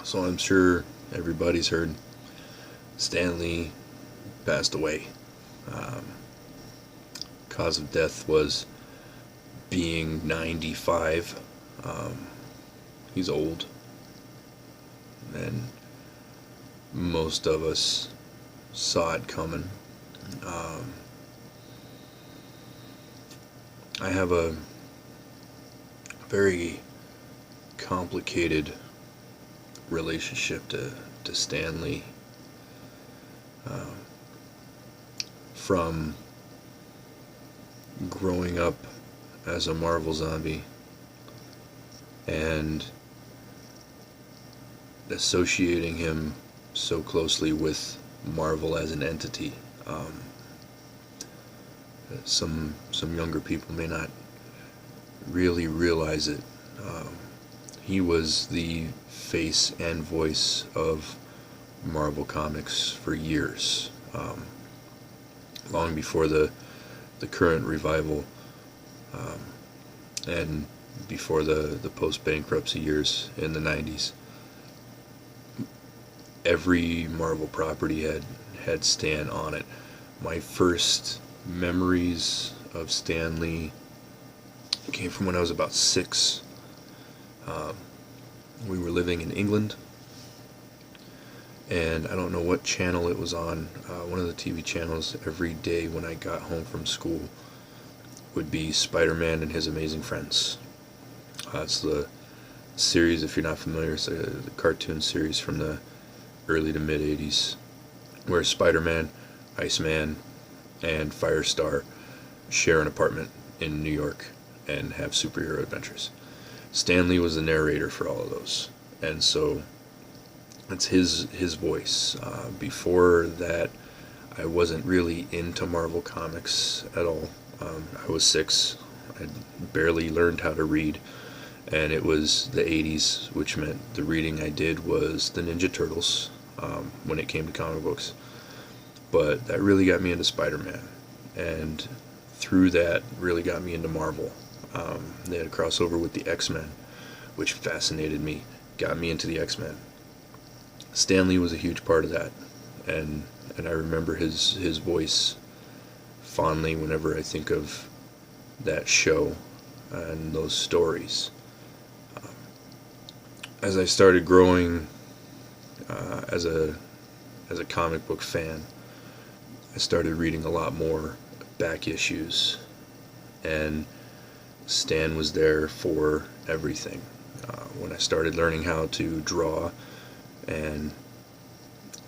So I'm sure everybody's heard Stan Lee passed away. Um, Cause of death was being 95. Um, he's old, and most of us saw it coming. Um, I have a very complicated relationship to Stan Lee. Um, from growing up as a Marvel zombie and associating him so closely with Marvel as an entity. Some younger people may not really realize it. Um, he was the face and voice of Marvel Comics for years, long before the current revival, um, and before the post bankruptcy years in the 90s. Every Marvel property had Stan on it. My first memories of Stan Lee came from when I was about 6. Um, we were living in England, and I don't know what channel it was on. One of the TV channels every day when I got home from school would be Spider-Man and His Amazing Friends. It's the series, if you're not familiar, it's a cartoon series from the early to mid 80s where Spider-Man, Iceman, and Firestar share an apartment in New York and have superhero adventures. Stan Lee was the narrator for all of those, and so it's his voice. Before that, I wasn't really into Marvel Comics at all. I was 6. I barely learned how to read, and it was the 80s, which meant the reading I did was the Ninja Turtles when it came to comic books. But that really got me into Spider-Man, and through that really got me into Marvel. They had a crossover with the X-Men, which fascinated me, got me into the X-Men. Stan Lee was a huge part of that, and I remember his voice fondly whenever I think of that show and those stories. As I started growing as a comic book fan, I started reading a lot more back issues, and Stan was there for everything. When I started learning how to draw, and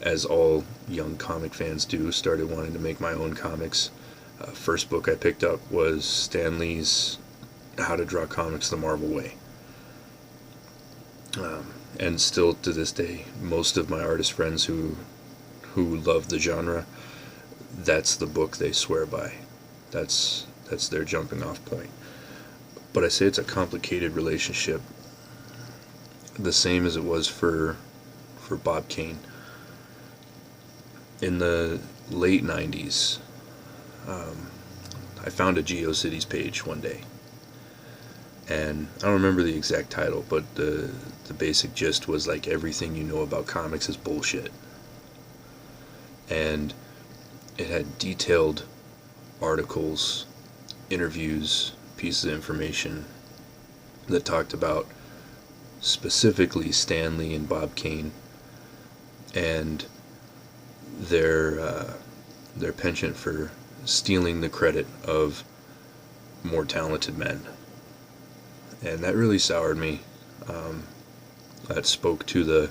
as all young comic fans do, started wanting to make my own comics, first book I picked up was Stan Lee's How to Draw Comics the Marvel Way. And still to this day, most of my artist friends who love the genre, that's the book they swear by. That's their jumping off point. But I say it's a complicated relationship, the same as it was for Bob Kane. In the late 90s, I found a GeoCities page one day, and I don't remember the exact title, but the basic gist was like, everything you know about comics is bullshit. And it had detailed articles, interviews, pieces of information that talked about specifically Stan Lee and Bob Kane and their penchant for stealing the credit of more talented men. And that really soured me. That spoke to the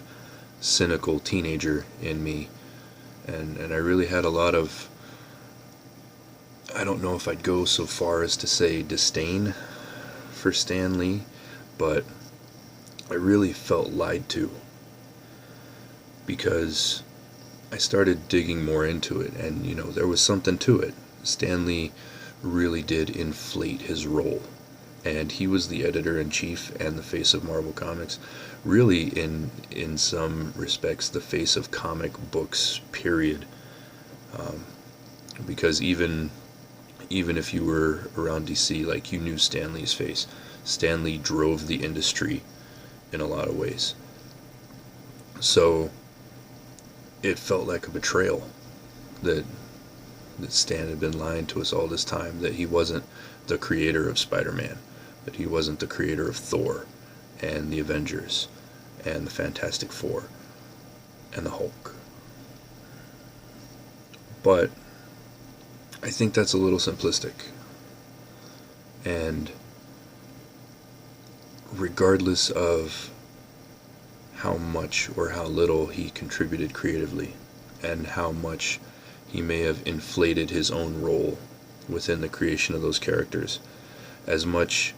cynical teenager in me, and I really had a lot of, I don't know if I'd go so far as to say disdain for Stan Lee, but I really felt lied to, because I started digging more into it, and there was something to it. Stan Lee really did inflate his role, and he was the editor-in-chief and the face of Marvel Comics, really in some respects the face of comic books, period. Because even if you were around DC, like, you knew Stan Lee's face. Stan Lee drove the industry in a lot of ways. So it felt like a betrayal that Stan had been lying to us all this time, that he wasn't the creator of Spider-Man, that he wasn't the creator of Thor and the Avengers and the Fantastic Four and the Hulk. But I think that's a little simplistic. And regardless of how much or how little he contributed creatively, and how much he may have inflated his own role within the creation of those characters, as much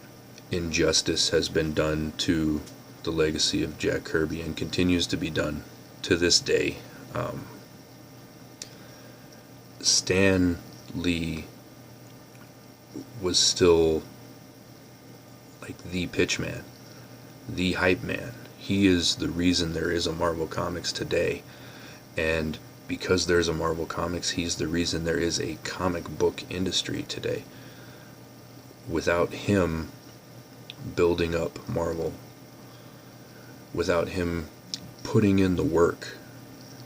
injustice has been done to the legacy of Jack Kirby and continues to be done to this day. Stan Lee was still like the pitch man, the hype man. He is the reason there is a Marvel Comics today. And because there's a Marvel Comics, he's the reason there is a comic book industry today. Without him building up Marvel, without him putting in the work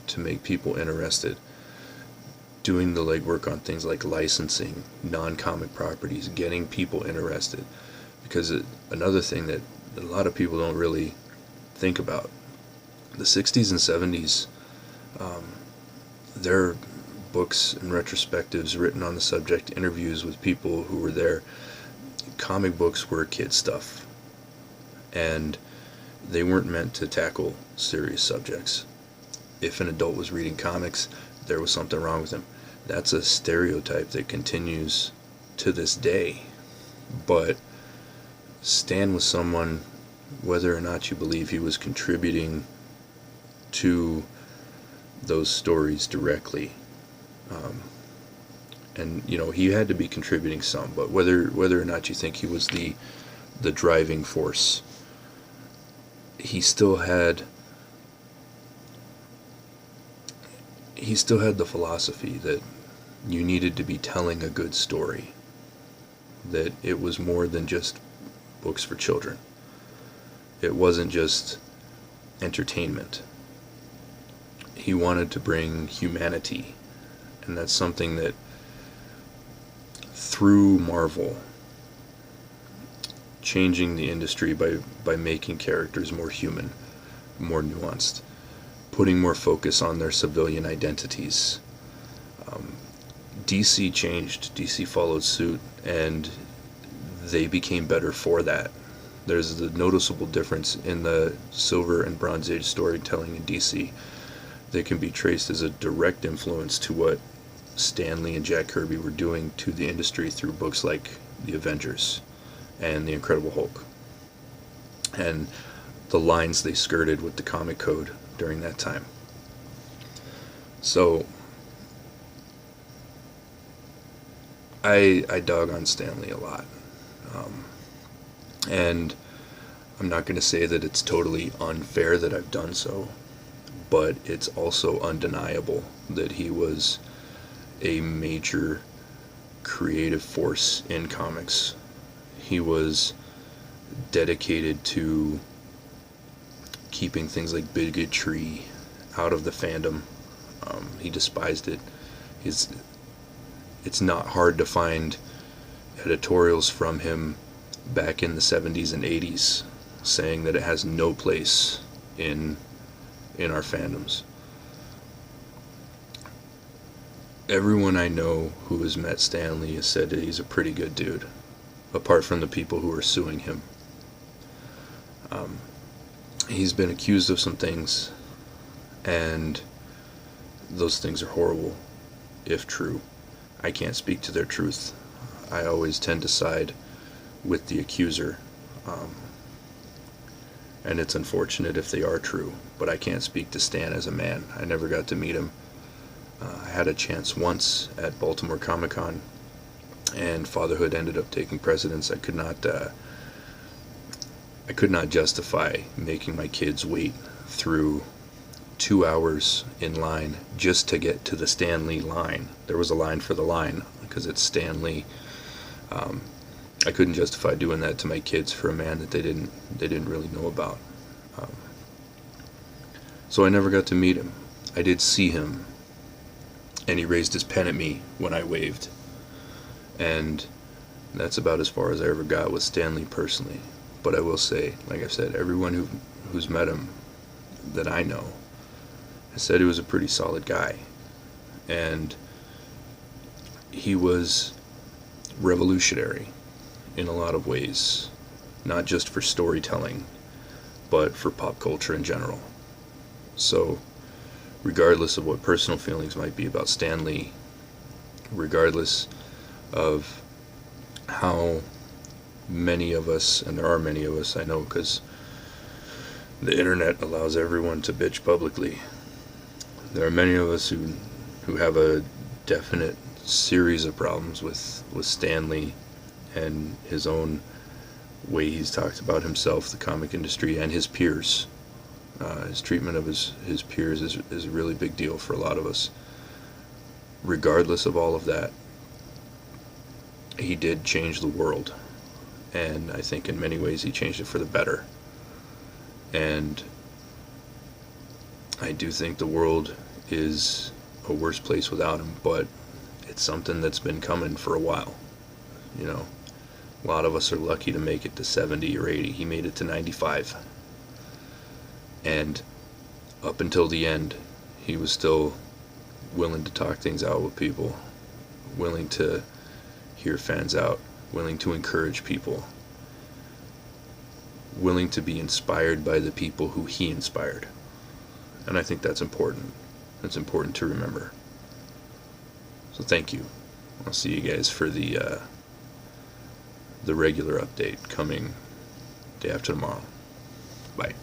to make people interested, doing the legwork on things like licensing non-comic properties, getting people interested. Because another thing that a lot of people don't really think about, the 60s and 70s, there are books and retrospectives written on the subject, interviews with people who were there. Comic books were kid stuff, and they weren't meant to tackle serious subjects. If an adult was reading comics, there was something wrong with him. That's a stereotype that continues to this day. But Stan was someone, whether or not you believe he was contributing to those stories directly, and he had to be contributing some, but whether or not you think he was the driving force, he still had the philosophy that you needed to be telling a good story, that it was more than just books for children. It wasn't just entertainment. He wanted to bring humanity, and that's something that through Marvel, changing the industry by making characters more human, more nuanced, putting more focus on their civilian identities. DC changed, DC followed suit, and they became better for that. There's a noticeable difference in the Silver and Bronze Age storytelling in DC that can be traced as a direct influence to what Stan Lee and Jack Kirby were doing to the industry through books like The Avengers and The Incredible Hulk, and the lines they skirted with the comic code during that time. So I dog on Stan Lee a lot, and I'm not going to say that it's totally unfair that I've done so, but it's also undeniable that he was a major creative force in comics. He was dedicated to keeping things like bigotry out of the fandom. He despised it. It's not hard to find editorials from him back in the 70s and 80s saying that it has no place in our fandoms. Everyone I know who has met Stan Lee has said that he's a pretty good dude, apart from the people who are suing him. He's been accused of some things, and those things are horrible, if true. I can't speak to their truth. I always tend to side with the accuser, and it's unfortunate if they are true, but I can't speak to Stan as a man. I never got to meet him. I had a chance once at Baltimore Comic-Con, and fatherhood ended up taking precedence. I could not justify making my kids wait through 2 hours in line just to get to the Stan Lee line. There was a line for the line because it's Stan Lee. I couldn't justify doing that to my kids for a man that they didn't really know about. So I never got to meet him. I did see him, and he raised his pen at me when I waved. And that's about as far as I ever got with Stanley personally. But I will say, like I've said, everyone who's met him that I know has said he was a pretty solid guy. And he was revolutionary in a lot of ways, not just for storytelling, but for pop culture in general. So, regardless of what personal feelings might be about Stan Lee, regardless of how many of us, and there are many of us, I know, because the internet allows everyone to bitch publicly. There are many of us who have a definite series of problems with Stan Lee and his own way he's talked about himself, the comic industry, and his peers. His treatment of his peers is a really big deal for a lot of us. Regardless of all of that, he did change the world. And I think in many ways he changed it for the better. And I do think the world is a worse place without him, but it's something that's been coming for a while. You know, a lot of us are lucky to make it to 70 or 80. He made it to 95. And up until the end, he was still willing to talk things out with people, willing to hear fans out, willing to encourage people, willing to be inspired by the people who he inspired. And I think that's important. It's important to remember. So thank you. I'll see you guys for the regular update coming day after tomorrow. Bye.